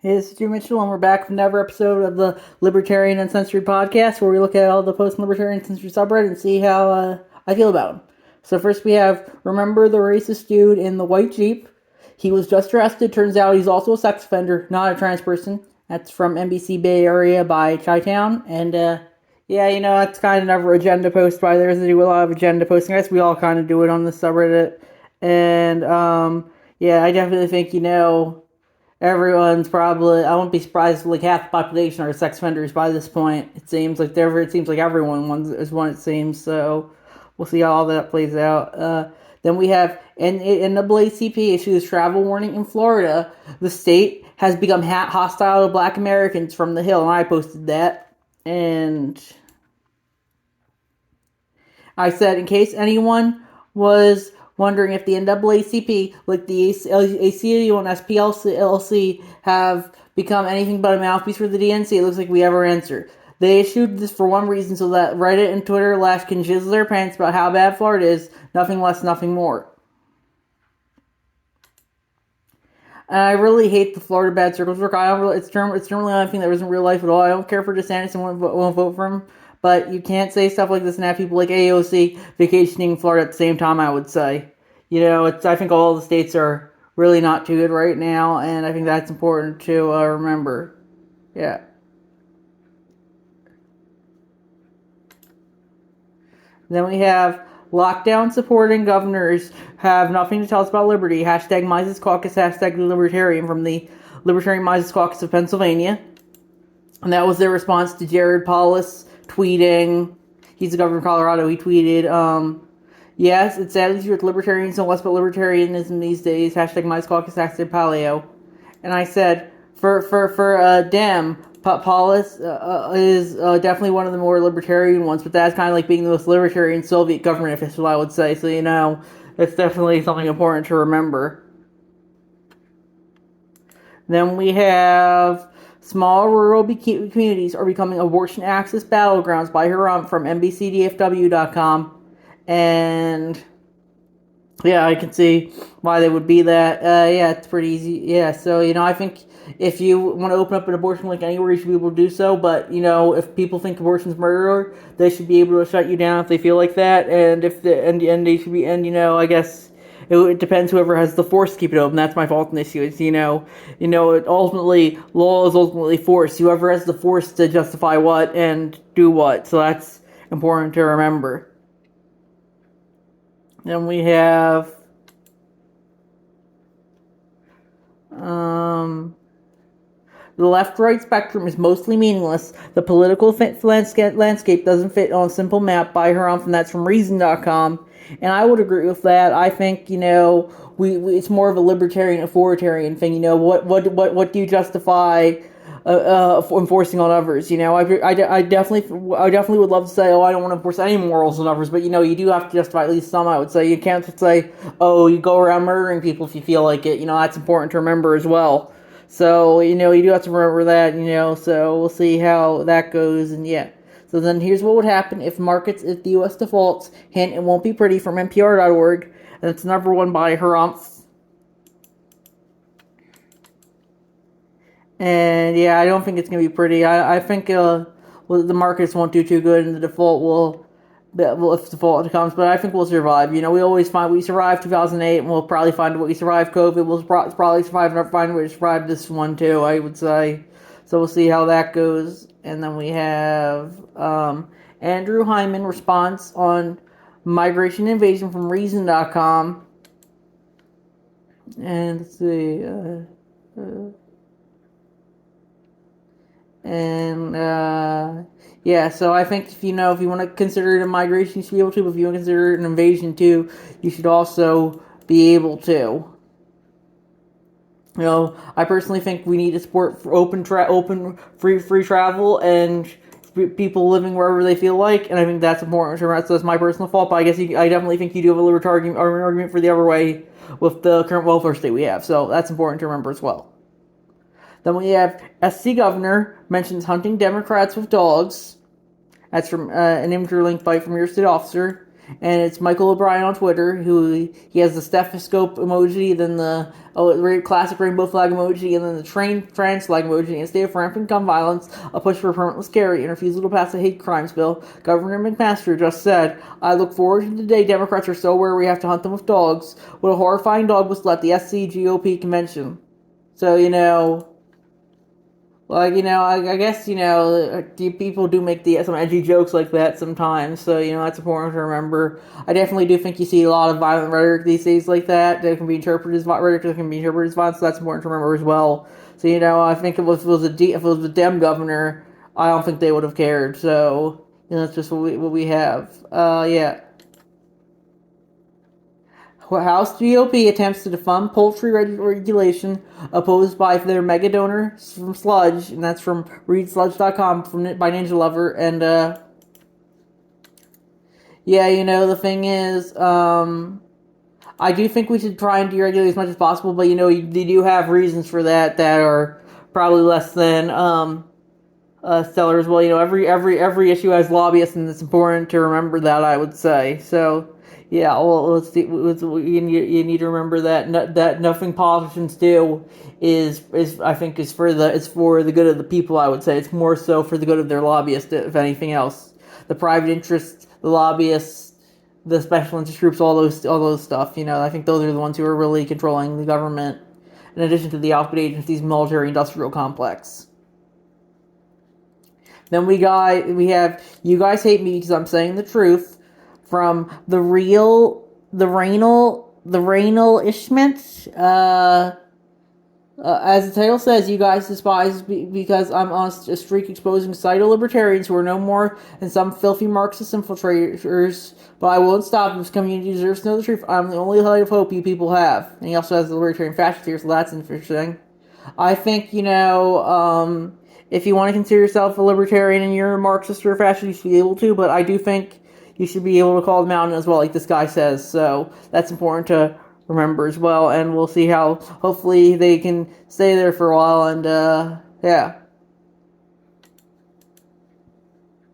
Hey, this is Jim Mitchell, and we're back with another episode of the Libertarian Uncensored podcast, where we look at all the post-libertarian censored subreddit and see how I feel about them. So first we have, remember the racist dude in the white Jeep? He was just arrested. Turns out he's also a sex offender, not a trans person. That's from NBC Bay Area by Chi-Town. And, yeah, that's kind of another agenda post by theirs. They do a lot of agenda posting. I guess we all kind of do it on the subreddit. And, yeah, I definitely think, everyone's probably, I wouldn't be surprised if like half the population are sex offenders by this point. It seems like everyone is one, it seems. So we'll see how all that plays out. Then we have NAACP issues travel warning in Florida. The state has become hostile to Black Americans from the Hill, and I posted that. And I said, in case anyone was wondering if the NAACP, like the ACLU and SPLC, have become anything but a mouthpiece for the DNC, it looks like we have our answer. They issued this for one reason, so that Reddit and Twitter can jizzle their pants about how bad Florida is, nothing less, nothing more. And I really hate the Florida bad circles work. It's generally not anything that isn't real life at all. I don't care for DeSantis and won't vote for him. But you can't say stuff like this and have people like AOC vacationing in Florida at the same time, I would say. I think all the states are really not too good right now, and I think that's important to remember. Yeah. Then we have lockdown supporting governors have nothing to tell us about liberty. Hashtag Mises Caucus, hashtag the Libertarian from the Libertarian Mises Caucus of Pennsylvania. And that was their response to Jared Polis tweeting. He's the governor of Colorado. He tweeted, yes, it's sad easier with libertarians and less about libertarianism these days. Hashtag Mises Caucus, hashtag Paleo. And I said, for Dem, Polis is definitely one of the more libertarian ones, but that's kind of like being the most libertarian Soviet government official, I would say. So, it's definitely something important to remember. Then we have small rural communities are becoming abortion access battlegrounds by Haram from NBCDFW.com. And yeah, I can see why they would be that. Yeah, it's pretty easy. Yeah, so, I think if you want to open up an abortion clinic anywhere, you should be able to do so. But, if people think abortion's murder, they should be able to shut you down if they feel like that. And they should be, I guess it depends whoever has the force to keep it open. That's my fault in this issue. It's, ultimately, law is ultimately force. Whoever has the force to justify what and do what. So that's important to remember. Then we have the left-right spectrum is mostly meaningless. The political landscape doesn't fit on a simple map by Haram, and that's from Reason.com. And I would agree with that. I think, it's more of a libertarian authoritarian thing. What do you justify enforcing on others? I definitely would love to say, I don't want to enforce any morals on others, but you do have to justify at least some. I would say you can't just say, you go around murdering people if you feel like it. That's important to remember as well. So you do have to remember that. So we'll see how that goes, and yeah. So then here's what would happen if the U.S. defaults. Hint, it won't be pretty, from NPR.org. And it's number one by Harumph. And yeah, I don't think it's going to be pretty. I think the markets won't do too good, and the default will if default comes. But I think we'll survive. We always find we survived 2008, and we'll probably find a way to survive COVID. We'll probably find a way to survive this one too, I would say. So we'll see how that goes. And then we have Andrew Hyman response on migration invasion from Reason.com. And let's see. Yeah, so I think if you want to consider it a migration, you should be able to. But if you want to consider it an invasion too, you should also be able to. I personally think we need to support open, free travel and people living wherever they feel like, and I think that's important. So that's my personal fault, but I guess I definitely think you do have a libertarian argument for the other way with the current welfare state we have. So that's important to remember as well. Then we have SC Governor mentions hunting Democrats with dogs. That's from an imagery link by from your state officer. and it's Michael O'Brien on Twitter, who he has the stethoscope emoji, then the classic rainbow flag emoji, and then the train France flag emoji. In a state of rampant gun violence, a push for permitless carry, and refusal to pass a hate crimes bill, Governor McMaster just said, "I look forward to the day Democrats are so aware we have to hunt them with dogs. What a horrifying dog was at the SC GOP convention." So, I guess, people do make some edgy jokes like that sometimes, so, that's important to remember. I definitely do think you see a lot of violent rhetoric these days like that can be interpreted as rhetoric that can be interpreted as violence, so that's important to remember as well. So, I think if it was a Dem governor, I don't think they would have cared, so, that's just what we have. Yeah. House GOP attempts to defund poultry regulation opposed by their mega donor from Sludge, and that's from readsludge.com by Ninja Lover. And the thing is, I do think we should try and deregulate as much as possible, but they do have reasons for that are probably less than stellar as well. Every issue has lobbyists, and it's important to remember that, I would say. So. Yeah, well, let's see. You need to remember that nothing politicians do is for the good of the people. I would say it's more so for the good of their lobbyists, if anything else. The private interests, the lobbyists, the special interest groups, all those stuff. I think those are the ones who are really controlling the government. In addition to the output agencies, military-industrial complex. Then we have You Guys Hate Me Because I'm Saying the Truth. From the Rainal Ishment, as the title says, you guys despise because I'm on a streak exposing pseudo-libertarians who are no more than some filthy Marxist infiltrators, but I won't stop. This community deserves to know the truth. I'm the only light of hope you people have. And he also has the libertarian fascist here, so that's interesting. I think, if you want to consider yourself a libertarian and you're a Marxist or a fascist, you should be able to, but I do think you should be able to call them out as well, like this guy says. So that's important to remember as well. And we'll see how, hopefully, they can stay there for a while. And, yeah.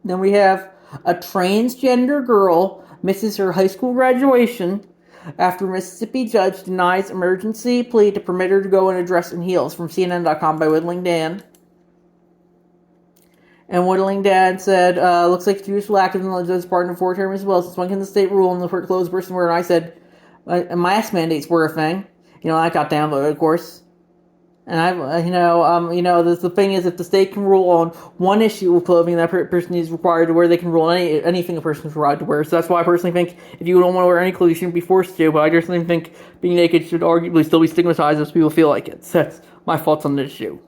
Then we have a transgender girl misses her high school graduation after Mississippi judge denies emergency plea to permit her to go in a dress and heels, from CNN.com by Whittling Dan. And Whittling Dan said, looks like Jews will act in the legislative pardon for term as well. Since when can the state rule on the clothes person wear? And I said, mask mandates were a thing. That got downvoted, of course. And the thing is, if the state can rule on one issue of clothing that person is required to wear, they can rule on anything a person is required to wear. So that's why I personally think if you don't want to wear any clothes, you shouldn't be forced to. But I personally think being naked should arguably still be stigmatized if people feel like it. So that's my thoughts on this issue.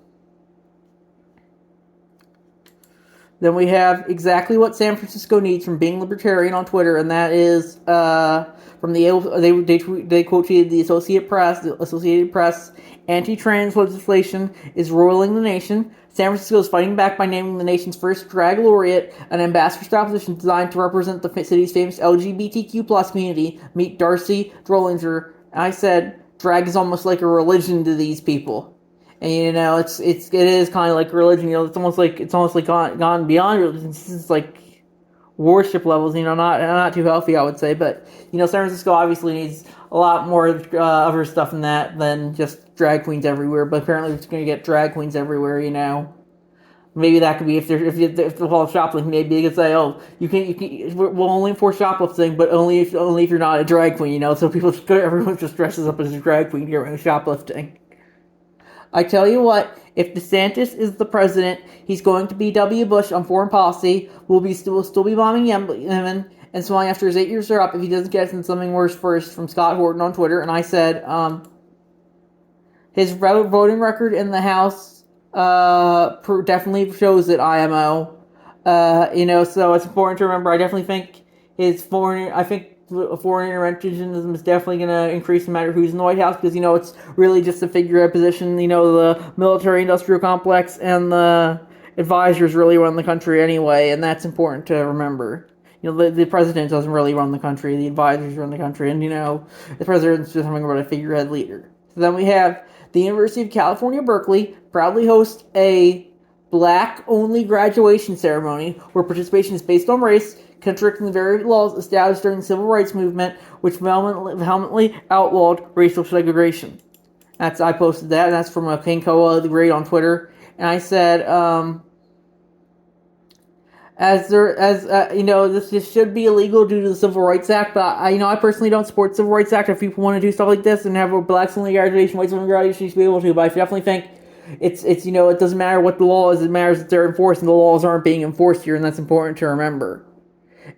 Then we have exactly what San Francisco needs from Being Libertarian on Twitter, and that is from they quote tweeted the Associated Press. The Associated Press anti-trans legislation is roiling the nation. San Francisco is fighting back by naming the nation's first drag laureate, an ambassador-style position designed to represent the city's famous LGBTQ+ community. Meet Darcy Drollinger. I said, drag is almost like a religion to these people. And it is kind of like religion. It's almost like gone beyond religion. It's like worship levels. Not too healthy, I would say. But San Francisco obviously needs a lot more other stuff than just drag queens everywhere. But apparently, it's going to get drag queens everywhere. Maybe that could be if the whole shoplifting. Maybe they could say, oh, we'll only enforce shoplifting, but only if you're not a drag queen. So everyone just dresses up as a drag queen during shoplifting. I tell you what, if DeSantis is the president, he's going to be W. Bush on foreign policy. We'll still be bombing Yemen, and so long after his 8 years are up if he doesn't get us in something worse first, from Scott Horton on Twitter. And I said, his voting record in the House definitely shows it, IMO. So it's important to remember. I definitely think foreign interventionism is definitely going to increase no matter who's in the White House, because, it's really just a figurehead position. The military-industrial complex and the advisors really run the country anyway, and that's important to remember. The president doesn't really run the country, the advisors run the country, and, the president's just having about a figurehead leader. So then we have the University of California, Berkeley, proudly hosts a black-only graduation ceremony where participation is based on race. contradicting the very laws established during the Civil Rights Movement, which vehemently outlawed racial segregation. I posted that, and that's from King Koa the Great on Twitter. And I said, this should be illegal due to the Civil Rights Act, but I personally don't support the Civil Rights Act. If people want to do stuff like this and have a blacks only graduation, whites only graduation, you should be able to. But I definitely think it doesn't matter what the law is. It matters that they're enforced, and the laws aren't being enforced here, and that's important to remember.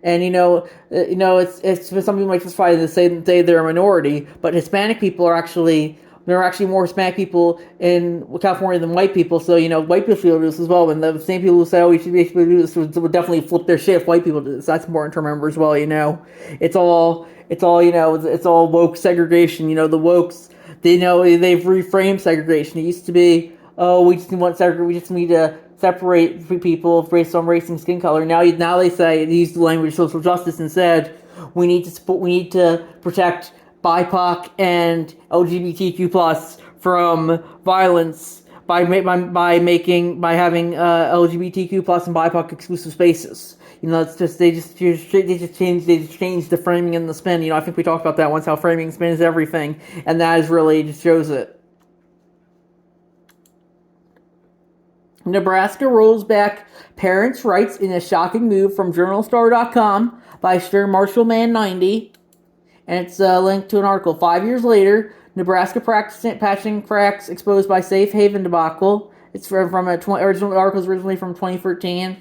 And it's some people might justify to say they're a minority, but Hispanic people there are actually more Hispanic people in California than white people. So white people feel this as well. And the same people who say, "Oh, we should be able to do this," would definitely flip their shit if white people do this. That's important to remember as well. It's all woke segregation. The wokes, they've reframed segregation. It used to be, oh, we just need to separate people based on race and skin color. Now they say, they use the language of social justice and said we need to protect BIPOC and LGBTQ plus from violence by having LGBTQ plus and BIPOC exclusive spaces. It's just they just changed the framing and the spin. I think we talked about that once, how framing and spin is everything, and that is really just shows it. Nebraska rolls back parents' rights in a shocking move from JournalStar.com by Sir Marshall Man 90. And it's linked to an article. 5 years later, Nebraska patching cracks exposed by Safe Haven debacle. It's original article is originally from 2013,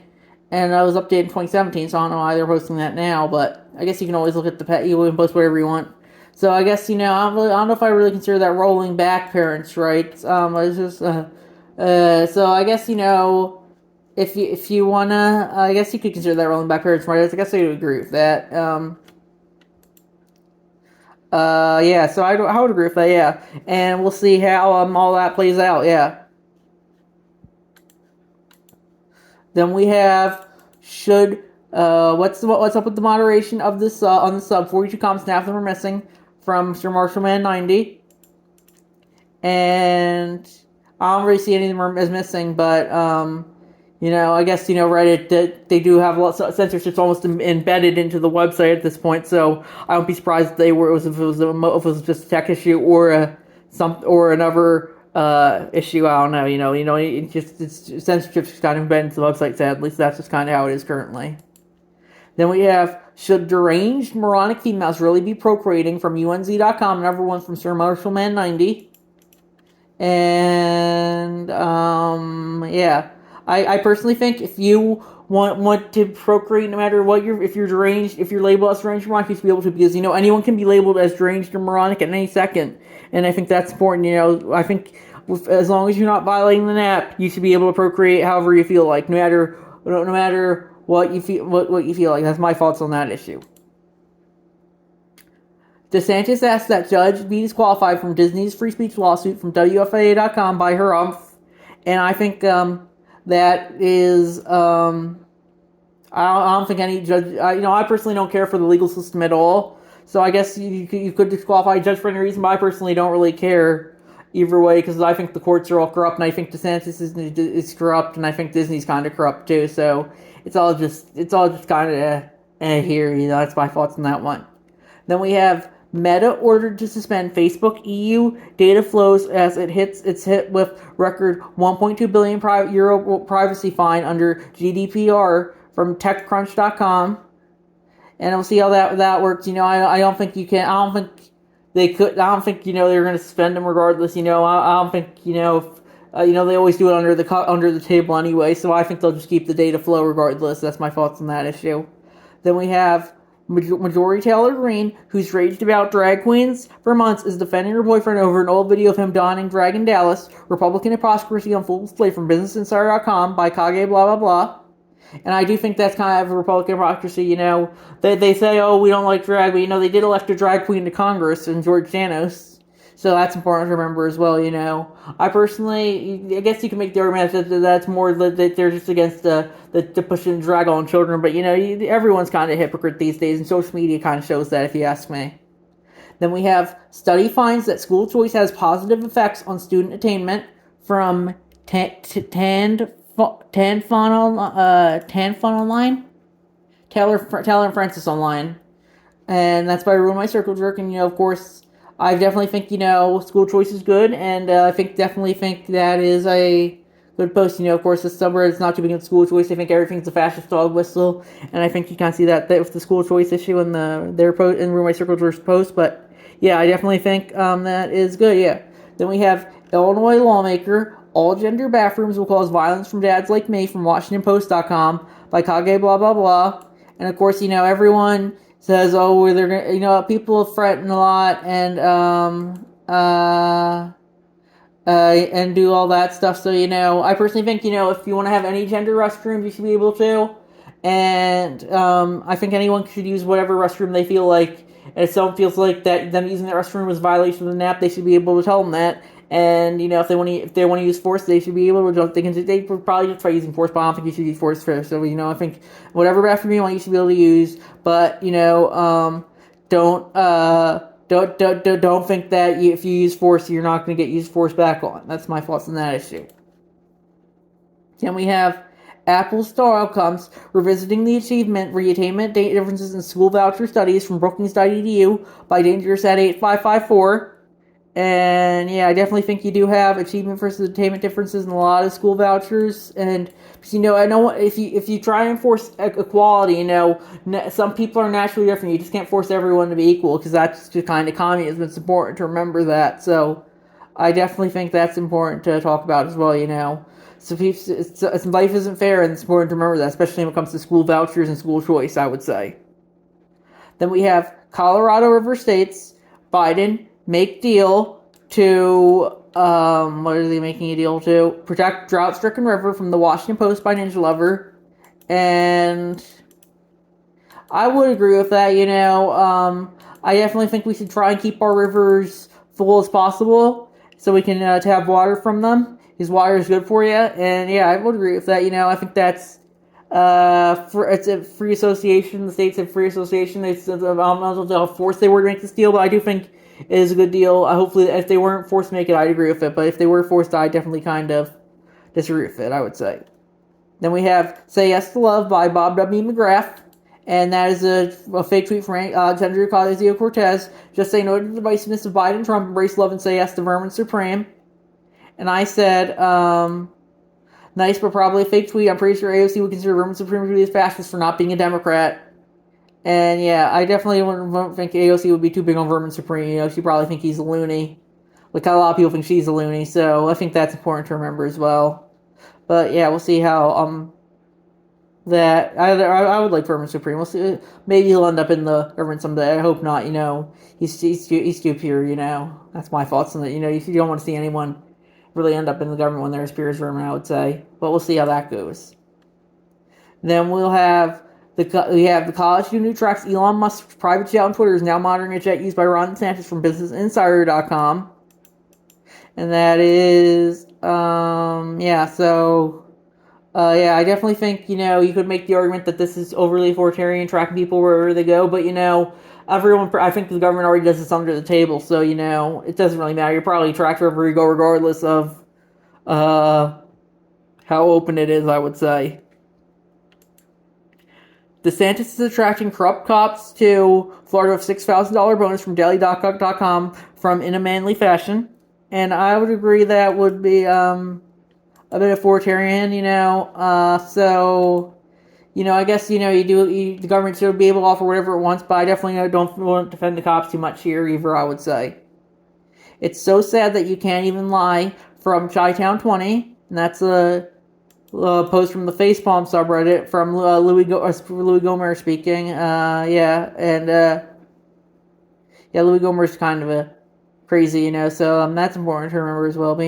and it was updated in 2017. So I don't know why they're posting that now, but I guess you can always look at you can post whatever you want. So I guess I don't know if I really consider that rolling back parents' rights. It's just so I guess if you wanna, I guess you could consider that rolling back parents' rights. I guess I would agree with that. Yeah, so I would agree with that, yeah. And we'll see how all that plays out, yeah. Then we have what's up with the moderation of this on the sub? 42 comments, half of them are missing from Sir Marshall Man 90. And I don't really see any of them as missing, but I guess Reddit, they do have lots of censorship's almost embedded into the website at this point. So I won't be surprised if if it was just a tech issue or another issue. I don't know. It's censorship's just kind of embedded into the website. Sadly, so that's just kind of how it is currently. Then we have, should deranged moronic females really be procreating, from UNZ.com, another one from Sir Marshall Man 90. And yeah. I personally think if you want to procreate, no matter what if you're deranged, if you're labeled as deranged or moronic, you should be able to, because anyone can be labeled as deranged or moronic at any second, and I think that's important. I think as long as you're not violating the NAP, you should be able to procreate however you feel like, no matter what you feel like. That's my thoughts on that issue. DeSantis asked that judge be disqualified from Disney's free speech lawsuit from WFAA.com by her and I think that is, I don't think any judge, I personally don't care for the legal system at all, so I guess you could disqualify a judge for any reason, but I personally don't really care either way, because I think the courts are all corrupt, and I think DeSantis is corrupt, and I think Disney's kind of corrupt too, so it's all just kind of here, that's my thoughts on that one. Then we have Meta ordered to suspend Facebook EU data flows as it's hit with record 1.2 billion euro privacy fine under GDPR from TechCrunch.com, and we'll see how that works. I don't think you can. I don't think they could. I don't think they're going to suspend them regardless. I don't think they always do it under the table anyway. So I think they'll just keep the data flow regardless. That's my thoughts on that issue. Then we have Majority Taylor Greene, who's raged about drag queens for months, is defending her boyfriend over an old video of him donning drag in Dallas. Republican hypocrisy on full display from BusinessInsider.com by Kage blah blah blah. And I do think that's kind of a Republican hypocrisy. They say, oh, we don't like drag, but they did elect a drag queen to Congress in George Janos. So that's important to remember as well. I personally, I guess you can make the argument that that's more that they're just against the pushing drag on children, but everyone's kind of a hypocrite these days, and social media kind of shows that, if you ask me. Then we have study finds that school choice has positive effects on student attainment from Tan Fun Online. Taylor and Francis online, and that's by Ruin My Circle Jerk. And of course, I definitely think school choice is good, and I definitely think that is a good post. Of course, the subreddit is not too big on school choice. I think everything's a fascist dog whistle, and I think you kind of see that with the school choice issue in their post in Ruin My Circle Jerk's post. But yeah, I definitely think that is good. Yeah. Then we have Illinois lawmaker. All gender bathrooms will cause violence from dads like me from WashingtonPost.com by Kage blah blah blah. And of course, everyone says, oh, they're gonna, people fretting a lot and do all that stuff. So, I personally think, if you want to have any gender restrooms, you should be able to. And I think anyone should use whatever restroom they feel like. And if someone feels like that them using that restroom was a violation of the NAP, they should be able to tell them that. And if they want to use force, they should be able to. They could probably just try using force, but I don't think you should use force first. So I think whatever bathroom you want, you should be able to use. But don't think that if you use force, you're not going to get used force back on. That's my thoughts on that issue. Then we have Apple Star Outcomes, revisiting the reattainment date differences in school voucher studies from Brookings.edu by Dangerous at 8554. And yeah, I definitely think you do have achievement versus attainment differences in a lot of school vouchers. And I know if you try and enforce equality, some people are naturally different. You just can't force everyone to be equal because that's just kind of communism. It's important to remember that. So I definitely think that's important to talk about as well. So life isn't fair, and it's important to remember that, especially when it comes to school vouchers and school choice, I would say. Then we have Colorado River States, Biden, make deal to, what are they making a deal to? Protect drought-stricken river from the Washington Post by Ninja Lover. And I would agree with that, I definitely think we should try and keep our rivers full as possible so we can to have water from them. Because water is good for you. And yeah, I would agree with that, I think that's it's a free association. The states have free association. I don't know how forced they were to make this deal, but I do think it is a good deal. Hopefully, if they weren't forced to make it, I'd agree with it. But if they were forced, I definitely kind of disagree with it, I would say. Then we have Say Yes to Love by Bob W. McGrath. And that is a fake tweet from Alexandria Ocasio-Cortez. Just say no to the divisiveness of Biden and Trump. Embrace love and say yes to Vermin Supreme. And I said, nice but probably a fake tweet. I'm pretty sure AOC would consider Vermin Supreme to be a fascist for not being a Democrat. And yeah, I definitely wouldn't think AOC would be too big on Vermin Supreme. She probably think he's a loony. Like a lot of people think she's a loony, so I think that's important to remember as well. But yeah, we'll see how that I would like Vermin Supreme. We'll see. Maybe he'll end up in the government someday. I hope not. He's too pure. That's my thoughts on it. You don't want to see anyone really end up in the government when they're as pure as Vermin, I would say. But we'll see how that goes. Then we have the college student who tracks Elon Musk's private jet on Twitter is now monitoring a jet used by Ron DeSantis from BusinessInsider.com. And that is, I definitely think, you could make the argument that this is overly authoritarian, tracking people wherever they go, but, I think the government already does this under the table, so, it doesn't really matter. You're probably tracked wherever you go, regardless of, how open it is, I would say. DeSantis is attracting corrupt cops to Florida with $6,000 bonus from Daily.com from In a Manly Fashion. And I would agree that would be a bit authoritarian, so, I guess, the government should be able to offer whatever it wants, but I definitely don't want to defend the cops too much here either, I would say. It's so sad that you can't even lie from Chi-Town 20, and that's a post from the Facepalm subreddit from Louis Gomer speaking. Louis Gomer's kind of a crazy, so that's important to remember as well. But,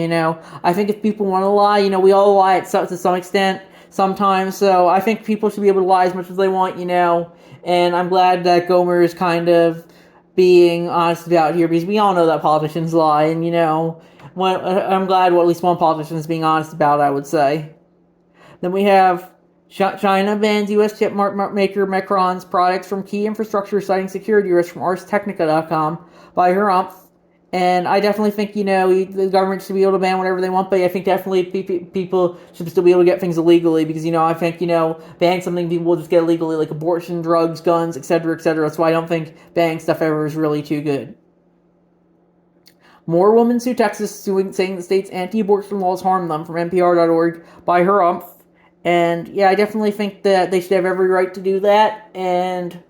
I think if people want to lie, we all lie to some extent sometimes, so I think people should be able to lie as much as they want, and I'm glad that Gomer is kind of being honest about here, because we all know that politicians lie, and, I'm glad at least one politician is being honest about it, I would say. Then we have China bans U.S. chip maker Micron's products from key infrastructure, citing security risks from ArsTechnica.com by Herumph. And I definitely think, the government should be able to ban whatever they want, but I think definitely people should still be able to get things illegally because, I think, banning something people will just get illegally, like abortion, drugs, guns, etc., etc. That's why I don't think banning stuff ever is really too good. More women sue Texas, saying the state's anti-abortion laws harm them, from NPR.org by her umph. And yeah, I definitely think that they should have every right to do that. And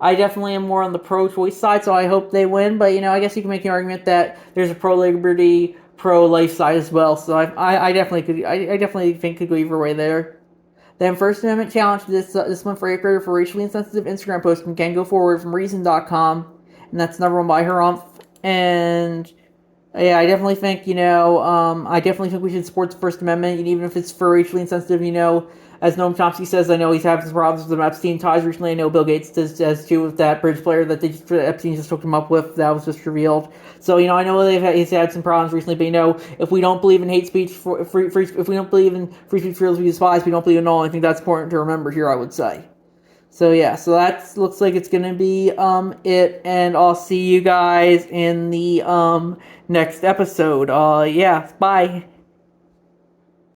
I definitely am more on the pro-choice side, so I hope they win. But I guess you can make an argument that there's a pro-liberty, pro-life side as well. So I definitely could. I definitely think could go either way there. Then First Amendment challenge this month for a creator for racially insensitive Instagram posting can go forward from Reason.com, and that's another one by her umph. And yeah, I definitely think, I definitely think we should support the First Amendment, and even if it's for racially insensitive, as Noam Chomsky says, I know he's having some problems with the Epstein ties recently. I know Bill Gates does too with that bridge player that Epstein just hooked him up with. That was just revealed. So, I know he's had some problems recently, but, if we don't believe in hate speech, if we don't believe in free speech for those we despise, we don't believe in all. I think that's important to remember here, I would say. So yeah, so that looks like it's gonna be it, and I'll see you guys in the next episode. Yeah, bye.